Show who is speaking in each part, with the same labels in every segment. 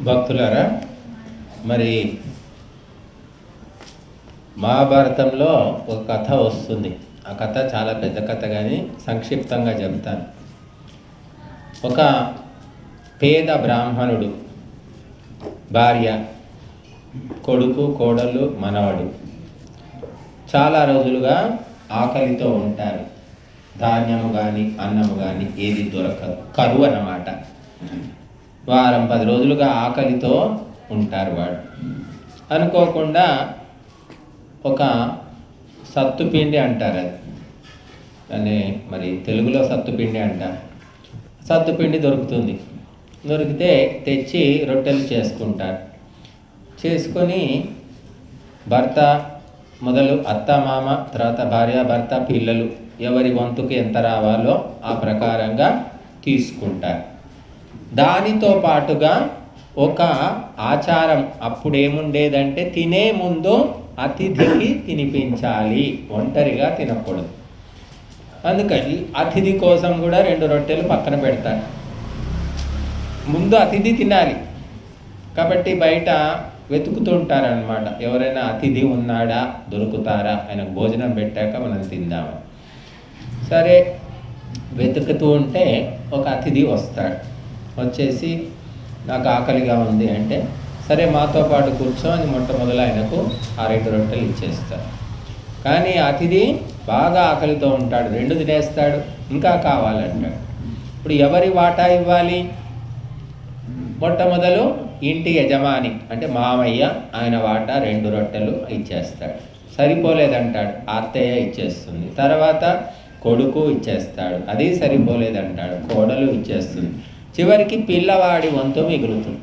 Speaker 1: భక్తులారా, మరి మహాభారతంలో ఒక కథ వస్తుంది. ఆ కథ చాలా పెద్ద కథ, కానీ సంక్షిప్తంగా చెప్తాను. ఒక పేద బ్రాహ్మణుడు భార్య, కొడుకు, కోడలు, మనవడు చాలా రోజులుగా ఆకలితో ఉంటారు. ధాన్యము కానీ అన్నము కానీ ఏది దొరకదు, కరువు అన్నమాట. వారం 10 రోజులుగా ఆకలితో ఉంటారు. వాడు అనుకోకుండా ఒక సత్తుపిండి అంటారు, అది అని మరి తెలుగులో సత్తుపిండి అంటారు. సత్తుపిండి దొరుకుతుంది. దొరికితే తెచ్చి రొట్టెలు చేసుకుంటారు. చేసుకొని భర్త మొదలు అత్త, మామ, తర్వాత భార్య, భర్త, పిల్లలు ఎవరి వంతుకు ఎంత రావాలో ఆ ప్రకారంగా తీసుకుంటారు. దానితో పాటుగా ఒక ఆచారం అప్పుడేముండేదంటే, తినే ముందు అతిథికి తినిపించాలి, ఒంటరిగా తినకూడదు. అందుకని అతిథి కోసం కూడా 2 రొట్టెలు పక్కన పెడతారు. ముందు అతిథి తినాలి కాబట్టి బయట వెతుకుతుంటారనమాట. ఎవరైనా అతిథి ఉన్నాడా, దొరుకుతారా, ఆయనకు భోజనం పెట్టాక మనం తిందాము. సరే, వెతుకుతూ ఉంటే ఒక అతిథి వస్తాడు. వచ్చేసి నాకు ఆకలిగా ఉంది అంటే, సరే మాతో పాటు కూర్చో అని మొట్టమొదలు ఆయనకు ఆ 2 రొట్టెలు ఇచ్చేస్తారు. కానీ అతిథి బాగా ఆకలితో ఉంటాడు, 2 తినేస్తాడు, ఇంకా కావాలంటాడు. ఇప్పుడు ఎవరి వాటా ఇవ్వాలి? మొట్టమొదలు ఇంటి యజమాని అంటే మామయ్య, ఆయన వాటా 2 రొట్టెలు ఇచ్చేస్తాడు. సరిపోలేదంటాడు, అత్తయ్య ఇచ్చేస్తుంది. తర్వాత కొడుకు ఇచ్చేస్తాడు, అది సరిపోలేదంటాడు, కోడలు ఇచ్చేస్తుంది. చివరికి పిల్లవాడి వంతు మిగులుతుంది.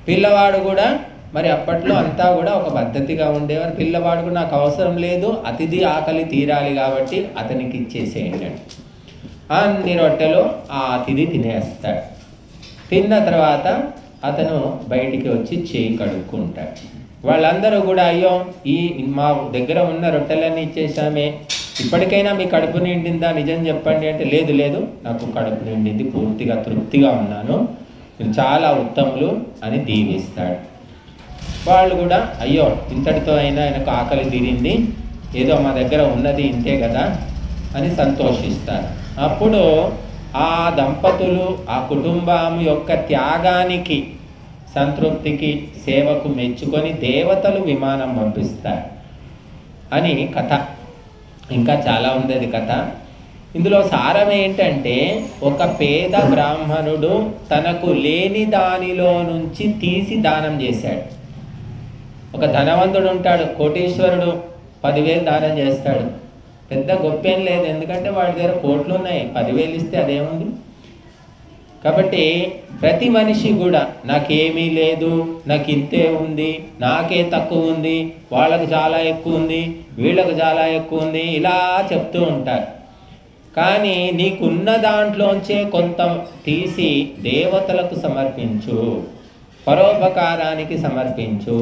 Speaker 1: పిల్లవాడు కూడా మరి అప్పట్లో అంతా కూడా ఒక పద్ధతిగా ఉండేవారు. పిల్లవాడు కూడా నాకు అవసరం లేదు, అతిథి ఆకలి తీరాలి కాబట్టి అతనికి ఇచ్చేసేయండి. అన్ని రొట్టెలు ఆ అతిథి తినేస్తాడు. తిన్న తర్వాత అతను బయటికి వచ్చి చేయి కడుక్కుంటాడు. వాళ్ళందరూ కూడా, అయ్యో ఈ మా దగ్గర ఉన్న రొట్టెలన్నీ ఇచ్చేసామే, ఇప్పటికైనా మీ కడుపు నిండిందా, నిజం చెప్పండి అంటే, లేదు లేదు నాకు కడుపు నిండింది, పూర్తిగా తృప్తిగా ఉన్నాను, మీరు చాలా ఉత్తములు అని దీవిస్తాడు. వాళ్ళు కూడా, అయ్యో ఇంతటితో అయినా ఆయనకు ఆకలి తీరింది, ఏదో మా దగ్గర ఉన్నది ఇంతే కదా అని సంతోషిస్తారు. అప్పుడు ఆ దంపతులు ఆ కుటుంబం యొక్క త్యాగానికి, సంతృప్తికి, సేవకు మెచ్చుకొని దేవతలు విమానం పంపిస్తారు అని కథ. ఇంకా చాలా ఉంది అది కథ. ఇందులో సారం ఏంటంటే, ఒక పేద బ్రాహ్మణుడు తనకు లేని దానిలో నుంచి తీసి దానం చేశాడు. ఒక ధనవంతుడు ఉంటాడు, కోటీశ్వరుడు, 10,000 దానం చేస్తాడు. పెద్ద గొప్పేం లేదు, ఎందుకంటే వాడి దగ్గర కోట్లు ఉన్నాయి, 10,000 ఇస్తే అదేముంది. కాబట్టి ప్రతి మనిషి కూడా, నాకేమీ లేదు, నాకు ఇంతే ఉంది, నాకే తక్కువ ఉంది, వాళ్ళకు చాలా ఎక్కువ ఉంది, వీళ్ళకు చాలా ఎక్కువ ఉంది, ఇలా చెప్తూ ఉంటారు. కానీ నీకున్న దాంట్లోంచే కొంత తీసి దేవతలకు సమర్పించు, పరోపకారానికి సమర్పించు,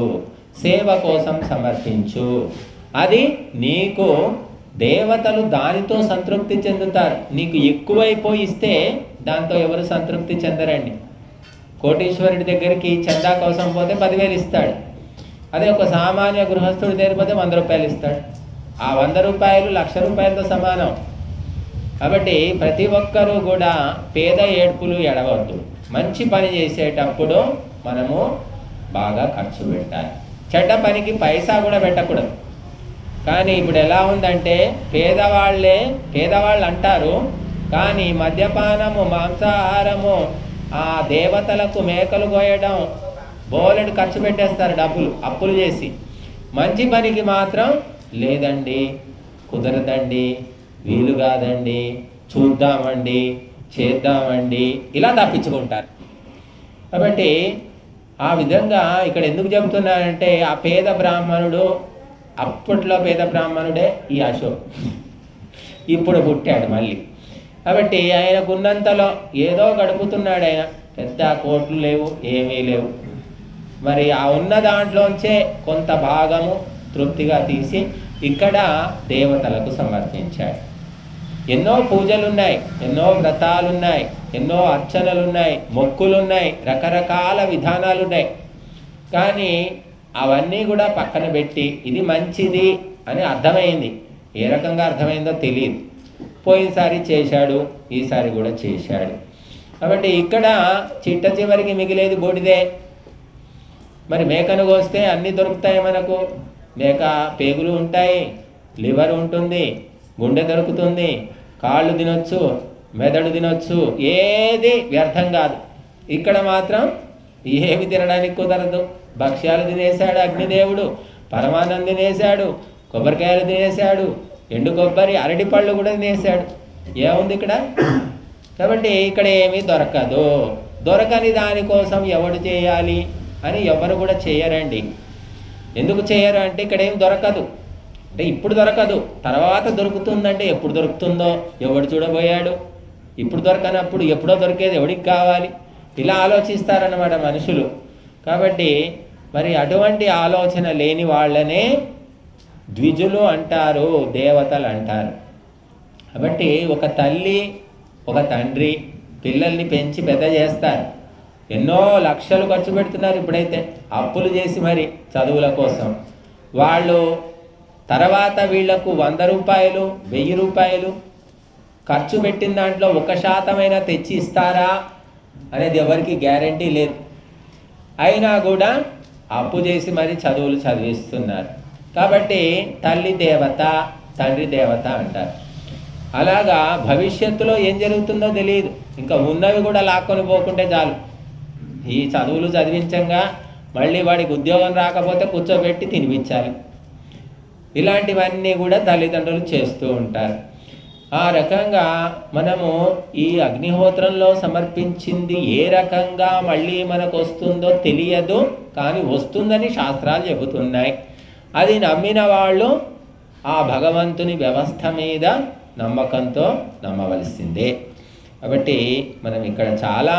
Speaker 1: సేవ కోసం సమర్పించు. అది నీకు దేవతలు దానితో సంతృప్తి చెందుతారు. నీకు ఎక్కువైపోయి ఇస్తే దాంతో ఎవరు సంతృప్తి చెందరండి. కోటీశ్వరుడి దగ్గరికి చందా కోసం పోతే 10,000 ఇస్తాడు. అదే ఒక సామాన్య గృహస్థుడి దగ్గర పోతే 100 రూపాయలు ఇస్తాడు. ఆ 100 రూపాయలు 1,00,000 రూపాయలతో సమానం. కాబట్టి ప్రతి ఒక్కరూ కూడా పేద ఏడ్పులు ఎడవద్దు. మంచి పని చేసేటప్పుడు మనము బాగా ఖర్చు పెట్టాలి. చెడ్డ పనికి పైసా కూడా పెట్టకూడదు. కానీ ఇప్పుడు ఎలా ఉందంటే, పేదవాళ్ళు అంటారు, కానీ మద్యపానము, మాంసాహారము, ఆ దేవతలకు మేకలు కోయడం, బోలెడు ఖర్చు పెట్టేస్తారు డబ్బులు, అప్పులు చేసి. మంచి పనికి మాత్రం లేదండి, కుదరదండి, వీలు కాదండి, చూద్దామండి, చేద్దామండి, ఇలా తప్పించుకుంటారు. కాబట్టి ఆ విధంగా ఇక్కడ ఎందుకు చెబుతున్నానంటే, ఆ పేద బ్రాహ్మణుడు, అప్పట్లో పేద బ్రాహ్మణుడే ఈ అశోక్, ఇప్పుడు పుట్టాడు మళ్ళీ. కాబట్టి ఆయనకు ఉన్నంతలో ఏదో గడుపుతున్నాడు. ఆయన పెద్ద కోట్లు లేవు, ఏమీ లేవు. మరి ఆ ఉన్న దాంట్లోంచే కొంత భాగము తృప్తిగా తీసి ఇక్కడ దేవతలకు సమర్పించాడు. ఎన్నో పూజలున్నాయి, ఎన్నో వ్రతాలున్నాయి, ఎన్నో అర్చనలున్నాయి, మొక్కులున్నాయి, రకరకాల విధానాలున్నాయి. కానీ అవన్నీ కూడా పక్కన పెట్టి ఇది మంచిది అని అర్థమైంది. ఏ రకంగా అర్థమైందో తెలియదు. పోయినసారి చేశాడు, ఈసారి కూడా చేశాడు. కాబట్టి ఇక్కడ చిట్ట చివరికి మిగిలేది బూడిదే. మరి మేకను కోస్తే అన్నీ దొరుకుతాయి మనకు. మేక పేగులు ఉంటాయి, లివర్ ఉంటుంది, గుండె దొరుకుతుంది, కాళ్ళు తినొచ్చు, మెదడు తినొచ్చు, ఏది వ్యర్థం కాదు. ఇక్కడ మాత్రం ఏమి తినడానికి కుదరదు. భక్ష్యాలు తినేశాడు అగ్నిదేవుడు, పరమాన్నం తినేశాడు, కొబ్బరికాయలు తినేశాడు, ఎండు కొబ్బరి, అరటిపళ్ళు కూడా తినేశాడు. ఏముంది ఇక్కడ? కాబట్టి ఇక్కడ ఏమీ దొరకదు. దొరకని దానికోసం ఎవడు చేయాలి అని ఎవరు కూడా చేయరండి. ఎందుకు చేయరు అంటే ఇక్కడ ఏం దొరకదు. అంటే ఇప్పుడు దొరకదు, తర్వాత దొరుకుతుందంటే ఎప్పుడు దొరుకుతుందో ఎవడు చూడబోయాడు. ఇప్పుడు దొరకనప్పుడు ఎప్పుడో దొరికేది ఎవడికి కావాలి? ఇలా ఆలోచిస్తారన్నమాట మనుషులు. కాబట్టి మరి అటువంటి ఆలోచన లేని వాళ్ళనే ద్విజులు అంటారు, దేవతలు అంటారు. కాబట్టి ఒక తల్లి ఒక తండ్రి పిల్లల్ని పెంచి పెద్ద చేస్తారు. ఎన్నో లక్షలు ఖర్చు పెడుతున్నారు ఇప్పుడైతే, అప్పులు చేసి మరి చదువుల కోసం. వాళ్ళు తర్వాత వీళ్లకు 100 రూపాయలు 1000 రూపాయలు ఖర్చు పెట్టిన దాంట్లో 1% తెచ్చి ఇస్తారా అనేది ఎవరికి గ్యారంటీ లేదు. అయినా కూడా అప్పు చేసి మరి చదువులు చదివిస్తున్నారు. కాబట్టి తల్లి దేవత, తండ్రి దేవత అంటారు. అలాగా భవిష్యత్తులో ఏం జరుగుతుందో తెలియదు. ఇంకా ఉన్నవి కూడా లాక్కొని పోకుంటే చాలు. ఈ చదువులు చదివించంగా మళ్ళీ వాడికి ఉద్యోగం రాకపోతే కూర్చోబెట్టి తినిపించాలి. ఇలాంటివన్నీ కూడా తల్లిదండ్రులు చేస్తూ ఉంటారు. ఆ రకంగా మనము ఈ అగ్నిహోత్రంలో సమర్పించింది ఏ రకంగా మళ్ళీ మనకు వస్తుందో తెలియదు, కానీ వస్తుందని శాస్త్రాలు చెబుతున్నాయి. అది నమ్మిన వాళ్ళు ఆ భగవంతుని వ్యవస్థ మీద నమ్మకంతో నమ్మవలసిందే. కాబట్టి మనం ఇక్కడ చాలా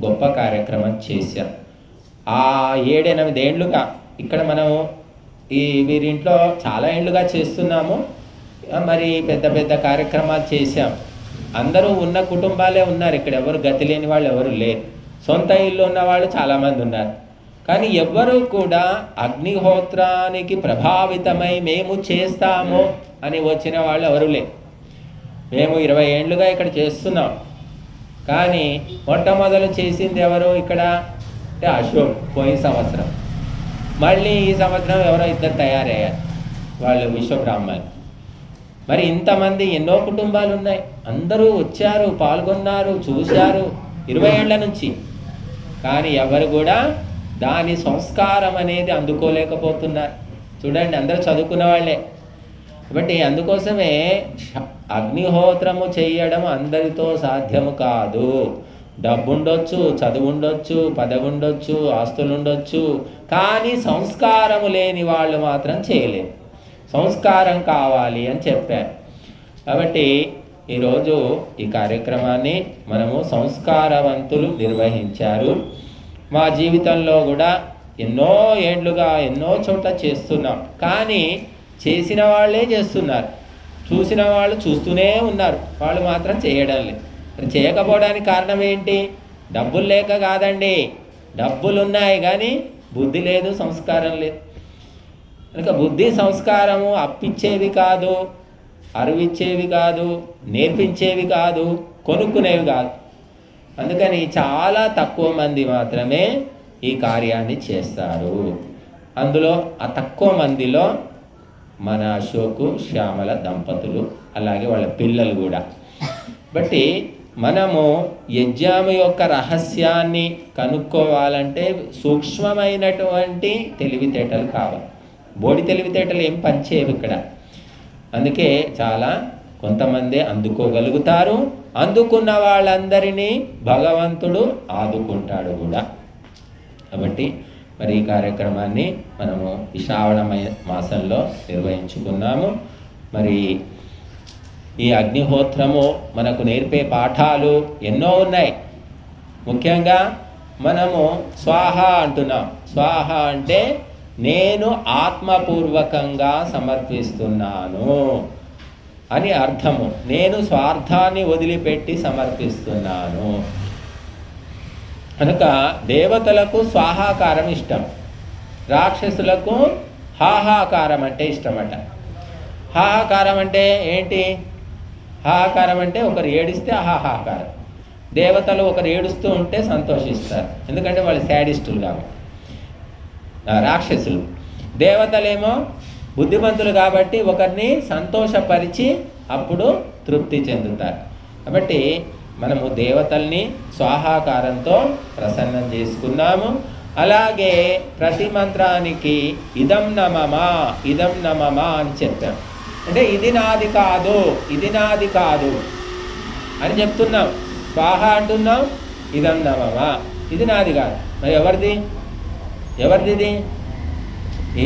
Speaker 1: గొప్ప కార్యక్రమం చేశాం. ఆ 7-8 ఏళ్ళుగా ఇక్కడ మనం వీరింట్లో చాలా ఏళ్ళుగా చేస్తున్నాము. మరి పెద్ద పెద్ద కార్యక్రమాలు చేశాం. అందరూ ఉన్న కుటుంబాలే ఉన్నారు ఇక్కడ, ఎవరు గతి లేని వాళ్ళు ఎవరు లేరు. సొంత ఇల్లు ఉన్న వాళ్ళు చాలామంది ఉన్నారు. కానీ ఎవ్వరూ కూడా అగ్నిహోత్రానికి ప్రభావితమై మేము చేస్తాము అని వచ్చిన వాళ్ళు ఎవరు లేరు. మేము 20 ఏళ్ళుగా ఇక్కడ చేస్తున్నాం. కానీ మొట్టమొదలు చేసింది ఎవరు ఇక్కడ అంటే అశోక్, పోయిన సంవత్సరం. మళ్ళీ ఈ సంవత్సరం ఎవరో 2 తయారయ్యారు, వాళ్ళు విశ్వబ్రాహ్మణులు. మరి ఇంతమంది ఎన్నో కుటుంబాలు ఉన్నాయి, అందరూ వచ్చారు, పాల్గొన్నారు, చూశారు 20 ఏళ్ల నుంచి. కానీ ఎవరు కూడా దాని సంస్కారం అనేది అందుకోలేకపోతున్నారు. చూడండి, అందరూ చదువుకున్న వాళ్ళే. కాబట్టి అందుకోసమే అగ్నిహోత్రము చేయడం అందరితో సాధ్యము కాదు. డబ్బు ఉండొచ్చు, చదువు ఉండొచ్చు, పదవి ఉండొచ్చు, ఆస్తులు ఉండొచ్చు, కానీ సంస్కారము లేని వాళ్ళు మాత్రం చేయలేరు. సంస్కారం కావాలి అని చెప్పారు. కాబట్టి ఈరోజు ఈ కార్యక్రమాన్ని మనము సంస్కారవంతులు నిర్వహించారు. మా జీవితంలో కూడా ఎన్నో ఏండ్లుగా ఎన్నో చోట్ల చేస్తున్నాం. కానీ చేసిన వాళ్ళే చేస్తున్నారు, చూసిన వాళ్ళు చూస్తూనే ఉన్నారు, వాళ్ళు మాత్రం చేయడం లేదు. చేయకపోవడానికి కారణం ఏంటి? డబ్బులు లేక కాదండి. డబ్బులు ఉన్నాయి కానీ బుద్ధి లేదు, సంస్కారం లేదు. కనుక బుద్ధి సంస్కారము అప్పిచ్చేవి కాదు, అరువిచ్చేవి కాదు, నేర్పించేవి కాదు, కొనుక్కునేవి కాదు. అందుకని చాలా తక్కువ మంది మాత్రమే ఈ కార్యాన్ని చేస్తారు. అందులో ఆ తక్కువ మందిలో మన అశోకు, శ్యామల దంపతులు, అలాగే వాళ్ళ పిల్లలు కూడా. బట్టి మనము యజ్ఞము యొక్క రహస్యాన్ని కనుక్కోవాలంటే సూక్ష్మమైనటువంటి తెలివితేటలు కావాలి. బోడి తెలివితేటలు ఏం పనిచేయవు ఇక్కడ. అందుకే చాలా కొంతమంది అందుకోగలుగుతారు. అందుకున్న వాళ్ళందరినీ భగవంతుడు ఆదుకుంటాడు కూడా. కాబట్టి మరి ఈ కార్యక్రమాన్ని మనము ఈ శ్రావణ మాసంలో నిర్వహించుకున్నాము. మరి ఈ అగ్నిహోత్రము మనకు నేర్పే పాఠాలు ఎన్నో ఉన్నాయి. ముఖ్యంగా మనము స్వాహ అంటున్నాం. స్వాహ అంటే నేను ఆత్మపూర్వకంగా సమర్పిస్తున్నాను. అని అర్థము. నేను స్వార్థాన్ని వదిలిపెట్టి సమర్పిస్తున్నాను. కనుక దేవతలకు స్వాహాకారం ఇష్టం, రాక్షసులకు హాహాకారం అంటే ఇష్టమట. హాహాకారం అంటే ఏంటి? హాహాకారం అంటే ఒకరు ఏడిస్తే హాహాకారం. దేవతలు ఒకరు ఏడుస్తూ ఉంటే సంతోషిస్తారు, ఎందుకంటే వాళ్ళు శాడిస్టులు కాబట్టి. రాక్షసులు. దేవతలేమో బుద్ధిమంతులు కాబట్టి ఒకరిని సంతోషపరిచి అప్పుడు తృప్తి చెందుతారు. కాబట్టి మనము దేవతల్ని స్వాహాకారంతో ప్రసన్నం చేసుకున్నాము. అలాగే ప్రతి మంత్రానికి ఇదం నమమా ఇదం నమమా అని చెప్పాం. అంటే ఇది నాది కాదు, ఇది నాది కాదు అని చెప్తున్నాం. స్వాహ అంటున్నాం, ఇదం నమమా, ఇది నాది కాదు. మరి ఎవరిది? ఎవరిది?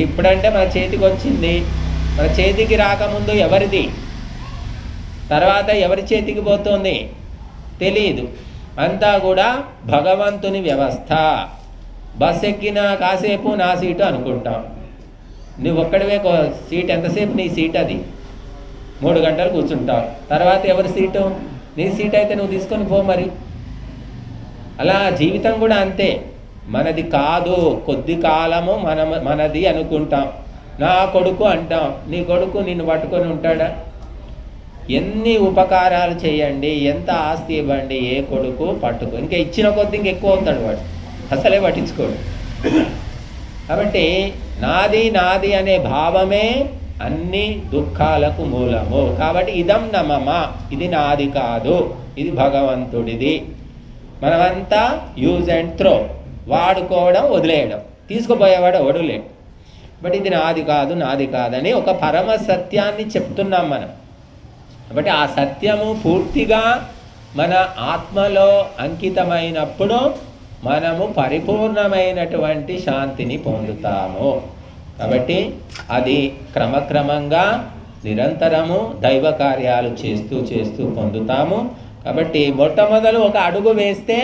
Speaker 1: ఇప్పుడంటే మన చేతికి వచ్చింది, మన చేతికి రాకముందు ఎవరిది, తర్వాత ఎవరి చేతికి పోతుంది తెలియదు. అంతా కూడా భగవంతుని వ్యవస్థ. బస్ ఎక్కిన కాసేపు నా సీటు అనుకుంటాం. నువ్వు ఒక్కడివే సీట్, ఎంతసేపు నీ సీట్, అది 3 గంటలు కూర్చుంటావు. తర్వాత ఎవరి సీటు? నీ సీట్ అయితే నువ్వు తీసుకొని పో. మరి అలా జీవితం కూడా అంతే. మనది కాదు, కొద్ది కాలము మనది అనుకుంటాం. నా కొడుకు అంటాం, నీ కొడుకు నిన్ను పట్టుకొని ఉంటాడా? ఎన్ని ఉపకారాలు చేయండి, ఎంత ఆస్తి ఇవ్వండి, ఏ కొడుకు పట్టుకో, ఇంకా ఇచ్చిన కొద్ది ఇంకెక్కువ అవుతాడు వాడు, అసలే పట్టించుకోడు. కాబట్టి నాది నాది అనే భావమే అన్ని దుఃఖాలకు మూలము. కాబట్టి ఇదం నమమ, ఇది నాది కాదు, ఇది భగవంతుడిది. మనమంతా యూజ్ అండ్ త్రో, వాడుకోవడం వదిలేయడం, తీసుకుపోయేవాడు వడలేడు. బట్ ఇది నాది కాదు, నాది కాదని ఒక పరమ సత్యాన్ని చెప్తున్నాం మనం. కాబట్టి ఆ సత్యము పూర్తిగా మన ఆత్మలో అంకితమైనప్పుడు మనము పరిపూర్ణమైనటువంటి శాంతిని పొందుతాము. కాబట్టి అది క్రమక్రమంగా నిరంతరము దైవ కార్యాలు చేస్తూ చేస్తూ పొందుతాము. కాబట్టి మొట్టమొదలు ఒక అడుగు వేస్తే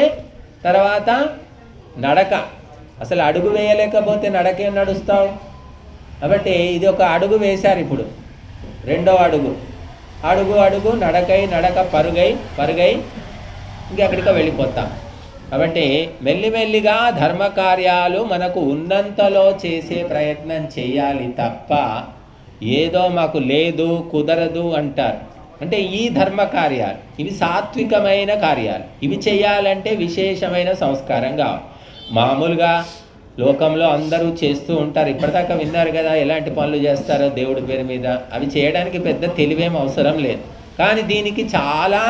Speaker 1: తర్వాత నడక. అసలు అడుగు వేయలేకపోతే నడకేం నడుస్తావు? కాబట్టి ఇది ఒక అడుగు వేశారు. ఇప్పుడు రెండో అడుగు, అడుగు అడుగు నడకై నడక పరుగై పరుగై ఇంకెక్కడికో వెళ్ళిపోతాం. కాబట్టి మెల్లిమెల్లిగా ధర్మకార్యాలు మనకు ఉన్నంతలో చేసే ప్రయత్నం చేయాలి తప్ప ఏదో మాకు లేదు కుదరదు అంటారు. అంటే ఈ ధర్మ కార్యాలు ఇవి సాత్వికమైన కార్యాలు, ఇవి చేయాలంటే విశేషమైన సంస్కారం కావాలి. మామూలుగా లోకంలో అందరూ చేస్తూ ఉంటారు. ఇప్పటిదాకా విన్నారు కదా ఎలాంటి పనులు చేస్తారో దేవుడి పేరు మీద. అవి చేయడానికి పెద్ద తెలివేం అవసరం లేదు, కానీ దీనికి చాలా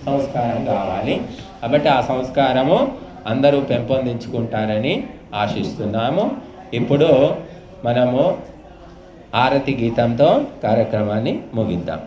Speaker 1: సంస్కారం కావాలి. కాబట్టి ఆ సంస్కారము అందరూ పెంపొందించుకుంటారని ఆశిస్తున్నాము. ఇప్పుడు మనము ఆరతి గీతంతో కార్యక్రమాన్ని ముగిద్దాం.